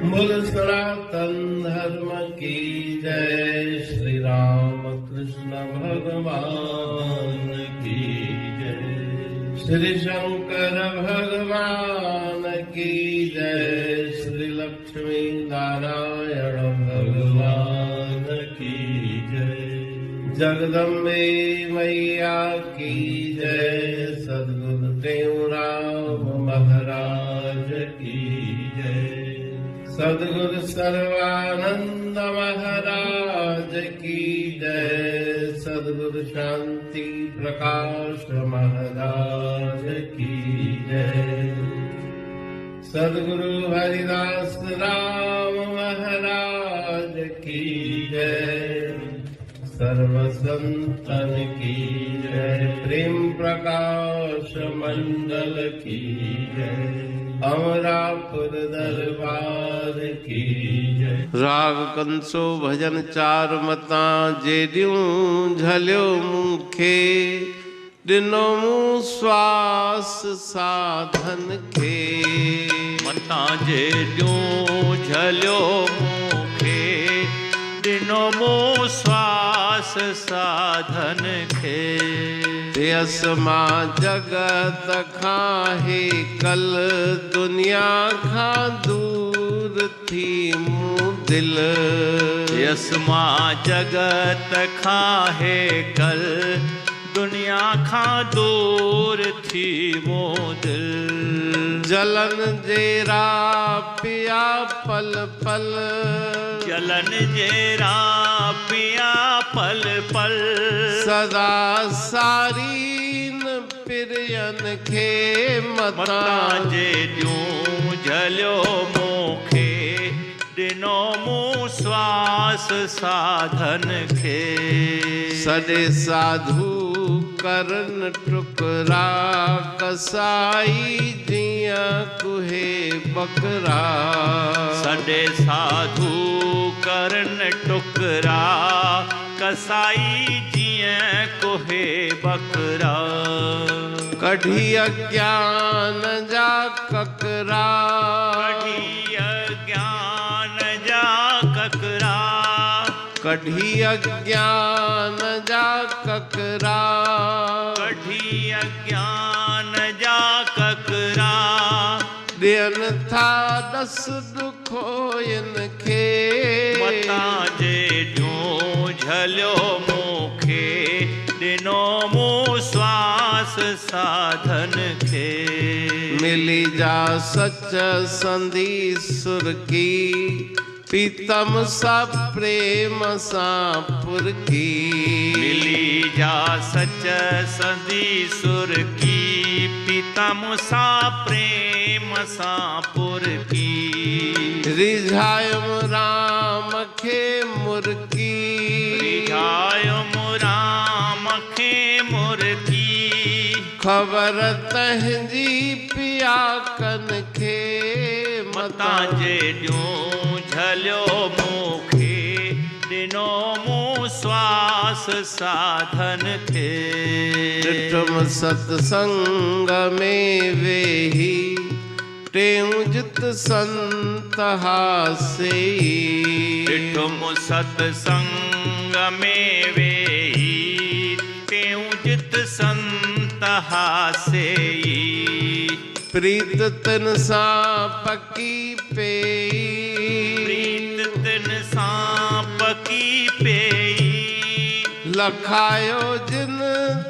बोल सनातन धर्म की जय। श्री राम कृष्ण भगवान की जय। श्री शंकर भगवान की जय। श्री लक्ष्मी नारायण भगवान की जय। जगदम्बे मैया की जय। सद्गुरु देवराम महाराज की जय। सद्गुरु सर्वानंद महाराज की जय। सद्गुरु शांति प्रकाश महाराज की जय। सद्गुरु हरिदास राम महाराज की जय। सर्व संतन की जय। प्रेम प्रकाश मंडल की जय। अमरापुर दरबार की जय। राग कंसो भजन चार मता जेडियूं झलियो मुखे। दिनो मुँह श्वास साधन खे। मता जेडियूं झलियो मुखे। दिनो मुँह श्वास साधन खे। यसमा जगत खाहे कल दुनिया खा दूर थी मुँह दिल। यसमा जगत खाहे कल दुनिया खा दूर थी मुँह दिल। जलन जेरा पिया पल पल। जलन जेरा पिया पल पल। सदा सारीन पिरियन खे मता जेडियूं झलियो मुखे। दिनो मुँह श्वास साधन खे। सॾे साधु करन टुकरा कसाई जियां कुहे बकरा। सॾे साधु करन टुकरा कसाई जियां कुहे बकरा। कढ़ी अज्ञान जा ककरा। कढ़ी अज्ञान जा ककरा। कढ़ी अज्ञान जा ककरा। कढ़ी अज्ञान जा ककरा। ॾियनि था दस दुखोइन खे। मता जेडियूं झलियो मुखे। दिनो मुँह श्वास साधन खे। मिली जा सच संधी सुरकी। पीतम सा प्रेम सा पुरकी। मिली जा सच संधी सुरकी। पीतम सा प्रेम सा पुरकी। रिझायम राम खे मुरकी। रिझायम राम खे मुरकी। खबर तंहिंजी पिया कन खे। मता जेडियूं झलियो मुखे। दिनो मुँह श्वास साधन खे। ॾिठुम सत्संग में वेही। टेऊं जित संत हासे। ॾिठुम सत्संग में वेही। टेऊं जित संत हासे। प्रीत तिन सां पकी पेई। प्रीत तिन सां पकी पेई। लखायो जिन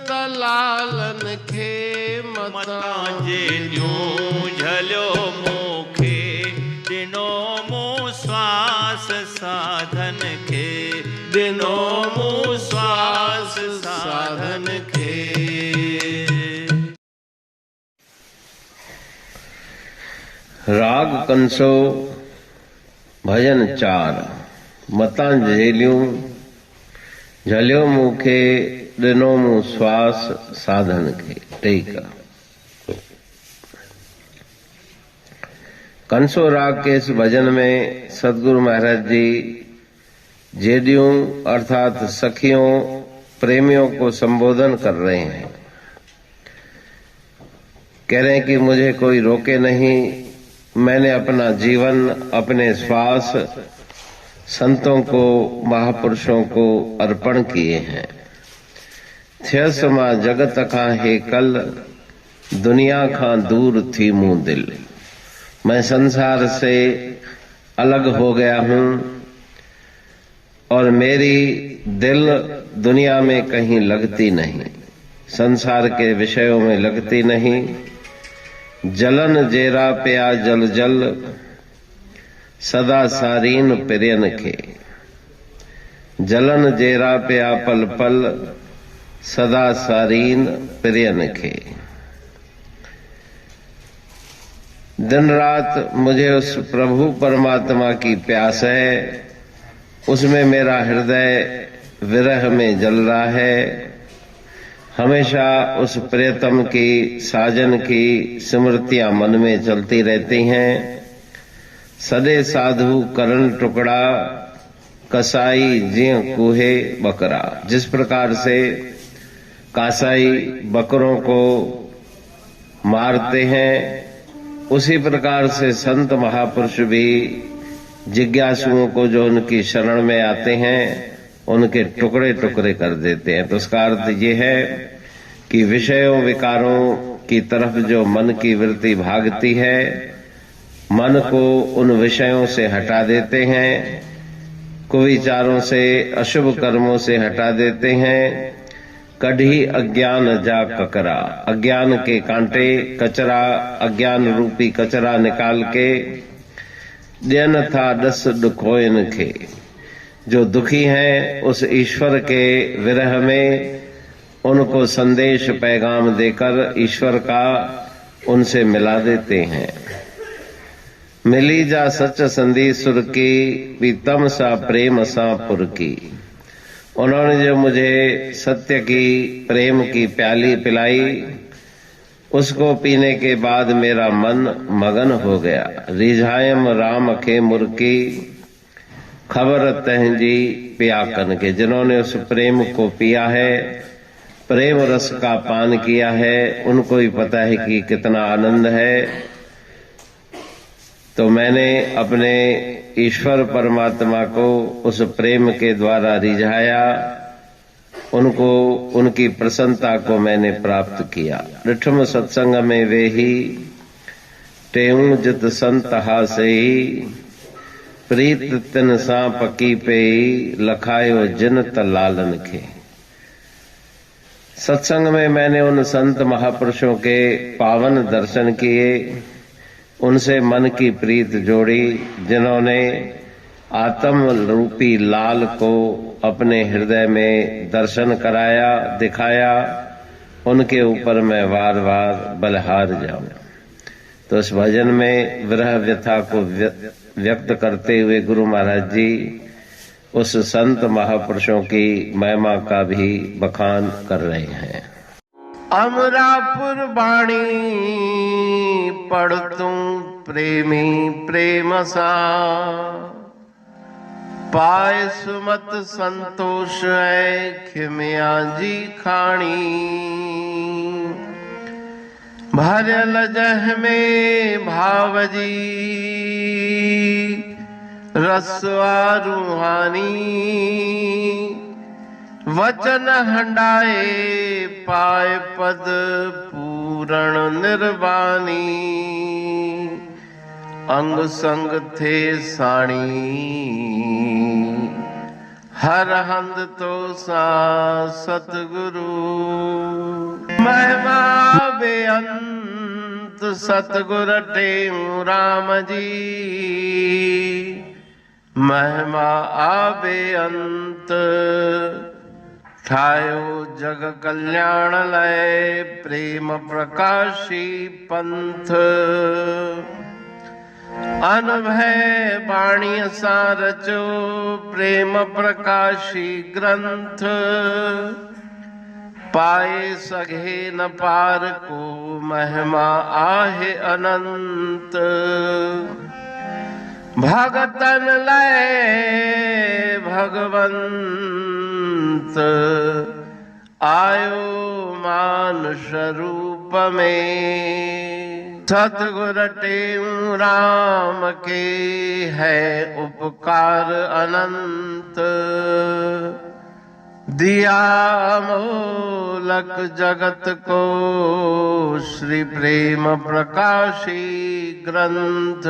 तलालन खे। मता जेडियूं झलियो मुखे। दिनो मुँह श्वास साधन खे। दिनो मुँह श्वास साधन खे। राग कंसो भजन चार मता जेलियूं झलियो मुखे। ॾिनो मूं श्वास साधन खे। टेक कंसो राग के इस भजन में सदगुरु महाराज जी जेडियों अर्थात सखियों प्रेमियों को संबोधन कर रहे हैं। कह रहे हैं कि मुझे कोई रोके नहीं, मैंने अपना जीवन, अपने श्वास संतों को, महापुरुषों को अर्पण किए हैं। थियस मां जगत खां हे कल, दुनिया खां दूर थी मुंह दिल। मैं संसार से अलग हो गया हूं और मेरी दिल दुनिया में कहीं लगती नहीं, संसार के विषयों में लगती नहीं। जलन जेरा प्या जल जल, सदा सारीन प्रियन खे। जलन जेरा प्या पल पल, सदा सारीन प्रियन खे। दिन रात मुझे उस प्रभु परमात्मा की प्यास है, उसमें मेरा हृदय विरह में जल रहा है। हमेशा उस प्रियतम की, साजन की स्मृतियां मन में चलती रहती हैं। सदे साधु करण टुकड़ा, कसाई जिय कूहे बकरा। जिस प्रकार से कासाई बकरों को मारते हैं, उसी प्रकार से संत महापुरुष भी जिज्ञासुओं को जो उनकी शरण में आते हैं उनके टुकड़े टुकड़े कर देते हैं। तो उसका अर्थ ये है कि विषयों विकारों की तरफ जो मन की वृत्ति भागती है, मन को उन विषयों से हटा देते हैं, कुविचारों से, अशुभ कर्मों से हटा देते हैं। कढ़ी अज्ञान जा ककरा, अज्ञान के कांटे, कचरा, अज्ञान रूपी कचरा निकाल के दिन था दस दुखोइन खे। जो दुखी हैं उस ईश्वर के विरह में उनको संदेश पैगाम देकर ईश्वर का उनसे मिला देते हैं। मिली जा सच संधी सुर की, पीतम सा प्रेम सा पुर की। उन्होंने जो मुझे सत्य की, प्रेम की प्याली पिलाई, उसको पीने के बाद मेरा मन मगन हो गया। रिझायम राम खे मुर्की, खबर तहजी पियाकन के। जिन्होंने उस प्रेम को पिया है, प्रेम रस का पान किया है, उनको ही पता है कि कितना आनंद है। तो मैंने अपने ईश्वर परमात्मा को उस प्रेम के द्वारा रिझाया, उनको, उनकी प्रसन्नता को मैंने प्राप्त किया। रिठम सत्संग में वे ही, टेऊ जित संत हासे ही। प्रीत तिन सा पकी पे, लखायो जिन तलालन खे। सत्संग में मैंने उन संत महापुरुषों के पावन दर्शन किए, उनसे मन की प्रीत जोड़ी, जिन्होंने आत्म रूपी लाल को अपने हृदय में दर्शन कराया, दिखाया। उनके ऊपर मैं बार बार बलिहार जाऊं। तो इस भजन में विरह व्यथा को व्यक्त करते हुए गुरु महाराज जी उस संत महापुरुषों की महिमा का भी बखान कर रहे हैं। अमरापुर बाणी पढ़ तू प्रेमी प्रेम सा, पाए सुमत संतोष है खिमिया जी खाणी। भरल जह में भावजी रसवा रूहानी। वचन हंडाए पाए पद पूरण निर्वाणी। अंग संग थे साणी हर हंद तो सा सतगुरु। महिमा बेअंत सतगुर टेऊ राम जी। महिमा आबे अंत ठायो जग कल्याण लय। प्रेम प्रकाशी पंथ अनभय बाणी सा रचो। प्रेम प्रकाशी ग्रंथ पाए सघे न पार को। महिमा आहे अनंत भगतन लय भगवंत। आयो मानुष रूप में सतगुर टेऊ राम के है उपकार अनंत, दिया मोलक जगत को श्री प्रेम प्रकाशी ग्रंथ।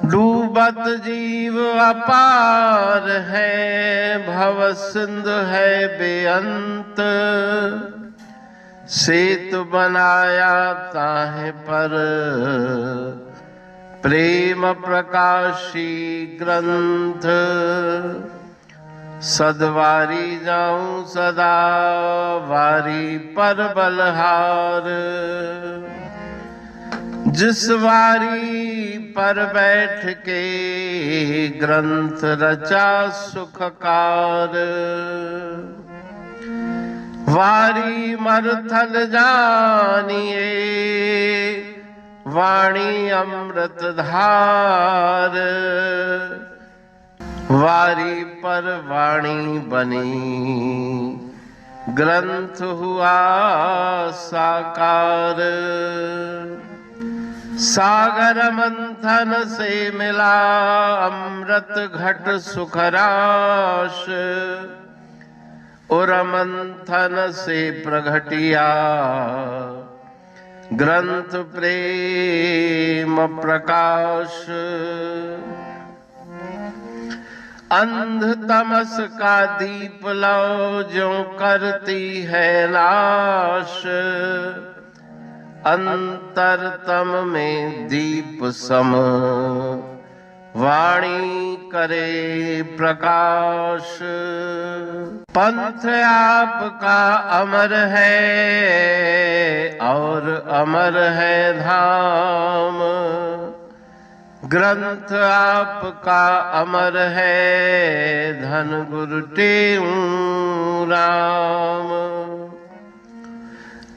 डूबत जीव अपार है, भव सिंधु है बेअंत, सेतु बनाया ताहे पर प्रेम प्रकाशी ग्रंथ। सदवारी जाऊं सदा वारी पर बलहार, जिस वारी पर बैठ के ग्रंथ रचा सुखकार। वारी मरथल जानिए वाणी अमृत धार, वारी पर वाणी बनी ग्रंथ हुआ साकार। सागर मंथन से मिला अमृत घट सुखराश, और मंथन से प्रगटिया ग्रंथ प्रेम प्रकाश। अंध तमस का दीप लो जो करती है नाश, अंतरतम में दीप सम वाणी करे प्रकाश। पंथ आपका अमर है और अमर है धाम, ग्रंथ आपका अमर है धन गुरु टेऊ राम।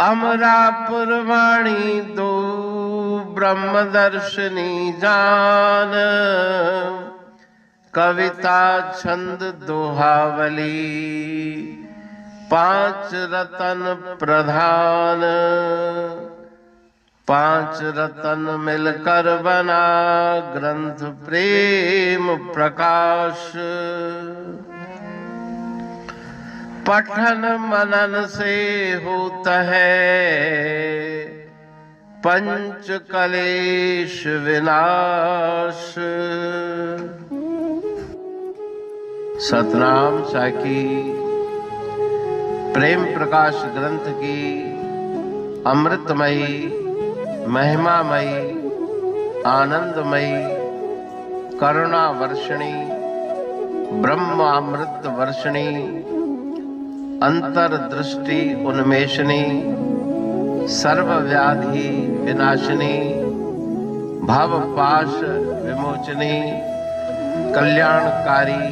अमरापुर वाणी दो ब्रह्मदर्शनी जान, कविता छंद दोहावली पांच रतन प्रधान। पांच रतन मिलकर बना ग्रंथ प्रेम प्रकाश। पठन मनन से होता है पंच कलेश विनाश। सतनाम साखी प्रेम प्रकाश ग्रंथ की अमृतमयी महिमामयी आनंदमयी करुणा वर्षिणी ब्रह्मामृत वर्षिणी अंतर्दृष्टि उन्मेषणी सर्वव्याधि विनाशिनी भव पाश विमोचनी कल्याणकारी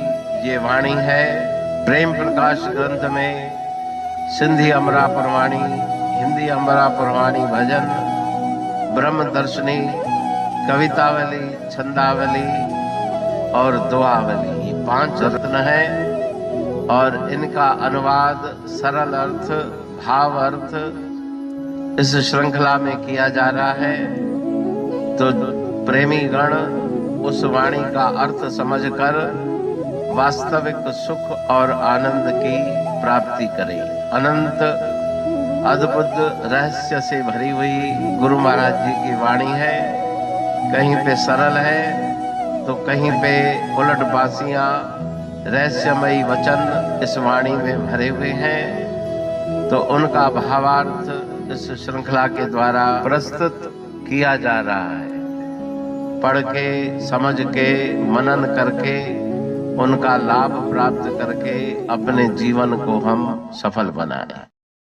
ये वाणी है। प्रेम प्रकाश ग्रंथ में सिंधी अमरापुर वाणी, हिंदी अमरापुर वाणी भजन, ब्रह्म दर्शनी, कवितावली, छंदावली और दुआवली, ये पांच रत्न है और इनका अनुवाद सरल अर्थ भाव अर्थ इस श्रृंखला में किया जा रहा है। तो प्रेमी गण उस वाणी का अर्थ समझकर वास्तविक सुख और आनंद की प्राप्ति करें। अनंत अद्भुत रहस्य से भरी हुई गुरु महाराज जी की वाणी है। कहीं पे सरल है तो कहीं पे उलट बासियां रहस्यमयी वचन इस वाणी में भरे हुए हैं। तो उनका भावार्थ इस श्रृंखला के द्वारा प्रस्तुत किया जा रहा है। पढ़ के समझ के मनन करके उनका लाभ प्राप्त करके अपने जीवन को हम सफल बनाएं।